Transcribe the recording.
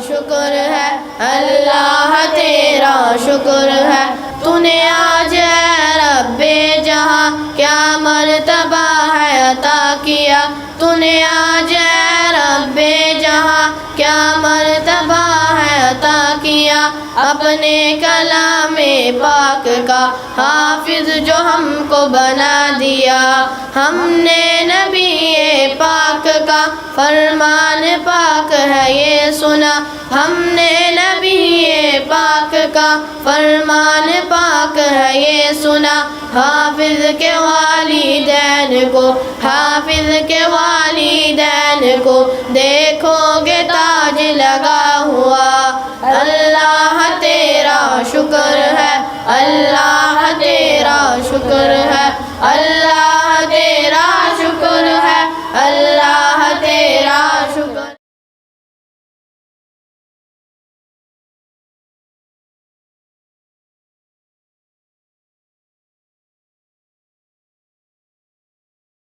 شکر ہے اللہ تیرا شکر ہے تو نے آج اے رب جہاں کیا مرتبہ ہے عطا کیا تو نے آج اے رب جہاں کیا مرتبہ ہے عطا کیا اپنے کلام پاک کا حافظ جو ہم کو بنا دیا ہم نے نبی پاک کا فرمان پاک ہے یہ سنا ہم نے نبی پاک کا فرمان پاک ہے یہ سنا حافظ کے والدین کو حافظ کے والدین کو دیکھو گے تاج لگا ہوا اللہ تیرا شکر ہے اللہ تیرا شکر ہے اللہ تیرا شکر ہے اللہ تیرا شکر